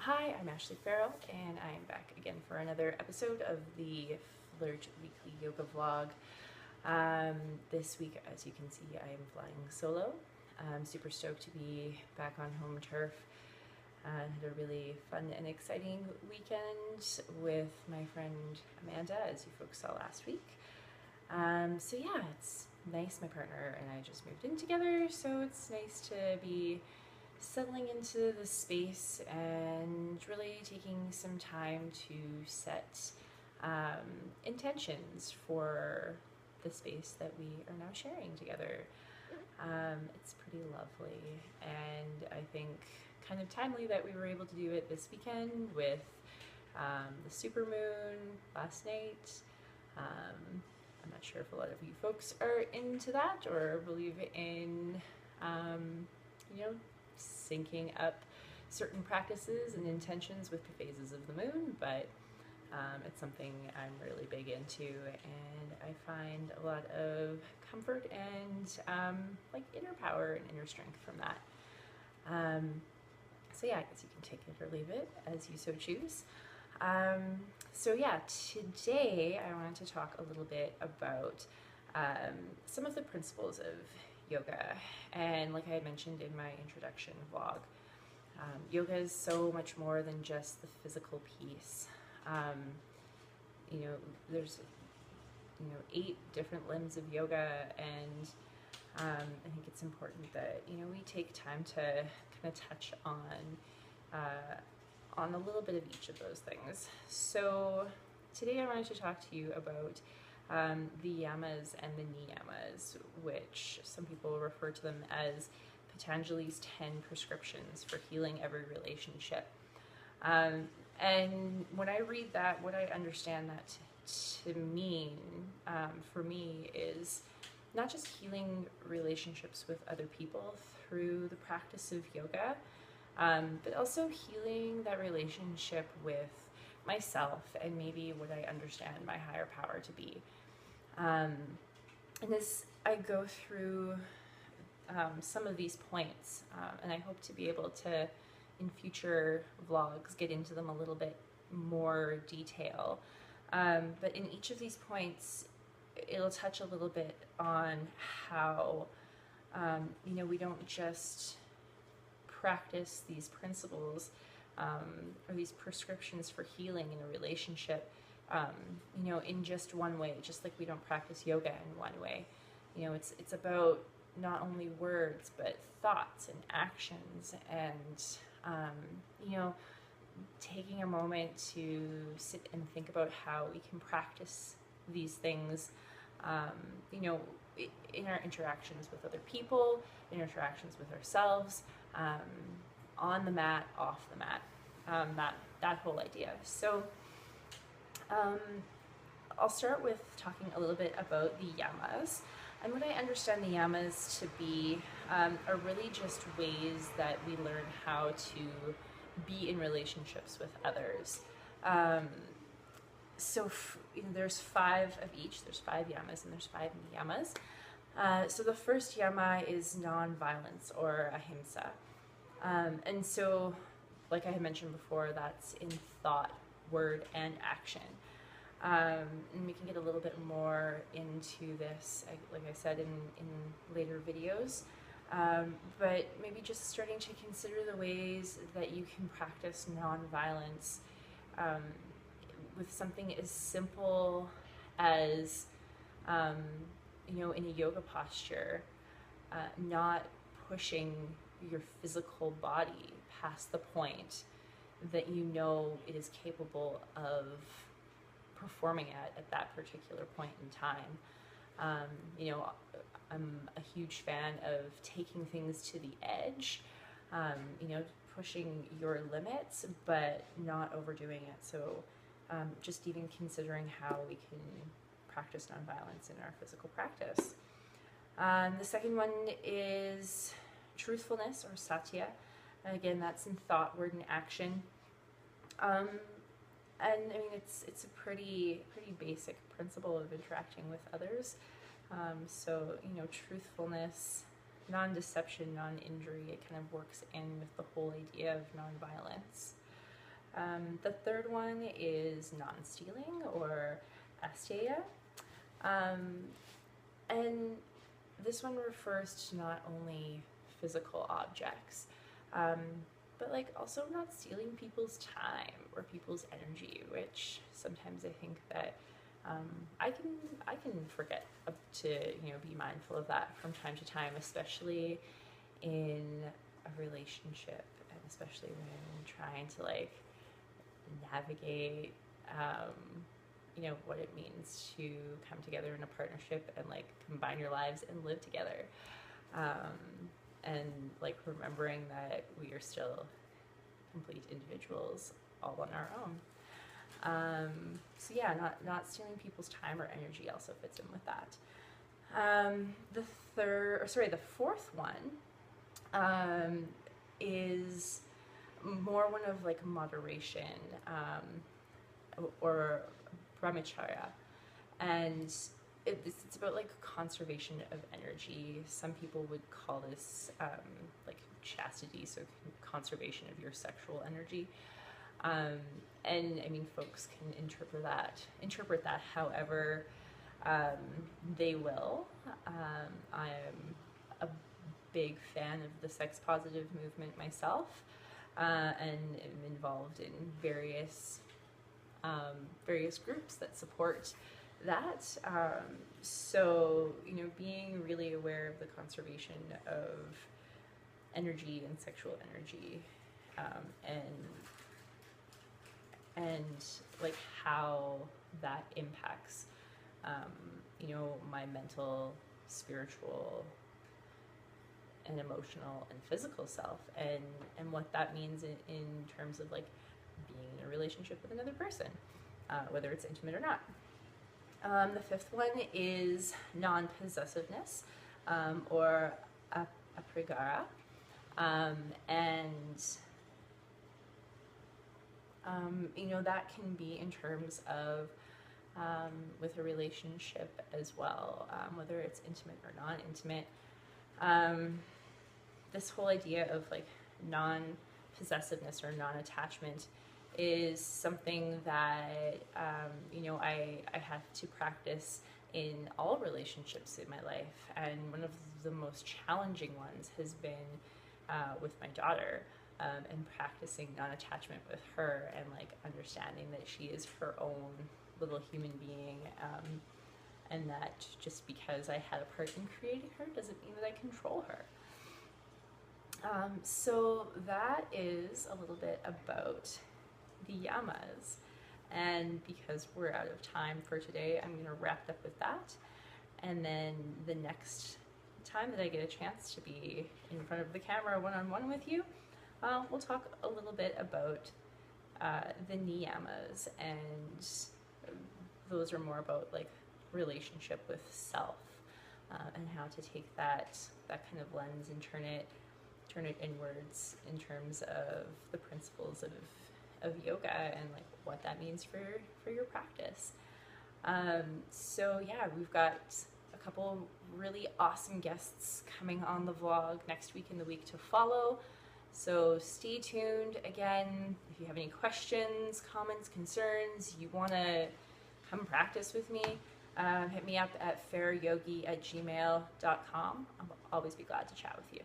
Hi, I'm Ashley Farrell, and I am back again for another episode of the Flurt weekly yoga vlog. This week, as you can see, I am flying solo. I'm super stoked to be back on home turf. Had a really fun and exciting weekend with my friend Amanda, as you folks saw last week. So yeah, it's nice. My partner and I just moved in together, so it's nice to be settling into the space and really taking some time to set intentions for the space that we are now sharing together. It's pretty lovely, and I think kind of timely that we were able to do it this weekend with the supermoon last night. I'm not sure if a lot of you folks are into that or believe in, syncing up certain practices and intentions with the phases of the moon, but it's something I'm really big into, and I find a lot of comfort and inner power and inner strength from that. So yeah, I guess you can take it or leave it as you so choose. Today I wanted to talk a little bit about some of the principles of yoga, and like I had mentioned in my introduction vlog, yoga is so much more than just the physical piece. There's 8 different limbs of yoga, and I think it's important that we take time to kind of touch on a little bit of each of those things. So today I wanted to talk to you about the yamas and the niyamas, which some people refer to them as Patanjali's 10 prescriptions for healing every relationship. And when I read that, what I understand that to mean for me is not just healing relationships with other people through the practice of yoga, but also healing that relationship with myself and maybe what I understand my higher power to be. And as I go through some of these points, and I hope to be able to, in future vlogs, get into them a little bit more detail. But in each of these points, it'll touch a little bit on how, we don't just practice these principles or these prescriptions for healing in a relationship, in just one way, just like we don't practice yoga in one way. It's about not only words, but thoughts and actions, and, taking a moment to sit and think about how we can practice these things, in our interactions with other people, in interactions with ourselves, on the mat, off the mat, that whole idea. So I'll start with talking a little bit about the yamas. And what I understand the yamas to be are really just ways that we learn how to be in relationships with others. There's 5 of each. There's 5 yamas and there's 5 niyamas. So the first yama is non-violence, or ahimsa. And so, like I had mentioned before, that's in thought, word, and action. And we can get a little bit more into this, like I said, in later videos. But maybe just starting to consider the ways that you can practice nonviolence with something as simple as, in a yoga posture, not pushing your physical body past the point that it is capable of performing at that particular point in time. I'm a huge fan of taking things to the edge, pushing your limits, but not overdoing it. So just even considering how we can practice nonviolence in our physical practice. The second one is truthfulness, or Satya. And again, that's in thought, word, and action. And I mean, it's a pretty basic principle of interacting with others. Truthfulness, non-deception, non-injury, it kind of works in with the whole idea of nonviolence. The third one is non-stealing, or Asteya. And this one refers to not only physical objects, but like also not stealing people's time or people's energy, which sometimes I think that I can forget to be mindful of that from time to time, especially in a relationship, and especially when I'm trying to like navigate what it means to come together in a partnership and like combine your lives and live together, and like remembering that we are still complete individuals all on our own. So yeah, not stealing people's time or energy also fits in with that. The fourth one is more one of like moderation, or Bramacharya, and it's about like conservation of energy. Some people would call this like chastity, so conservation of your sexual energy. And I mean, folks can interpret that however they will. I am a big fan of the sex positive movement myself, and am involved in various groups that support that. So being really aware of the conservation of energy and sexual energy, and like how that impacts my mental, spiritual, and emotional and physical self, and what that means in terms of like being in a relationship with another person, whether it's intimate or not. The fifth one is non-possessiveness, or Aprigraha, and that can be in terms of with a relationship as well, whether it's intimate or non-intimate. This whole idea of like non-possessiveness or non-attachment is something that I have to practice in all relationships in my life, and one of the most challenging ones has been with my daughter, and practicing non-attachment with her, and like understanding that she is her own little human being, and that just because I had a part in creating her doesn't mean that I control her. So that is a little bit about the Yamas, and because we're out of time for today, I'm going to wrap up with that, and then the next time that I get a chance to be in front of the camera one-on-one with you, we'll talk a little bit about the Niyamas, and those are more about like relationship with self, and how to take that kind of lens and turn it inwards in terms of the principles of yoga, and like what that means for your practice. So yeah, we've got a couple really awesome guests coming on the vlog next week and the week to follow. So stay tuned. Again, if you have any questions, comments, concerns, you want to come practice with me, hit me up at fairyogi@gmail.com. I'll always be glad to chat with you.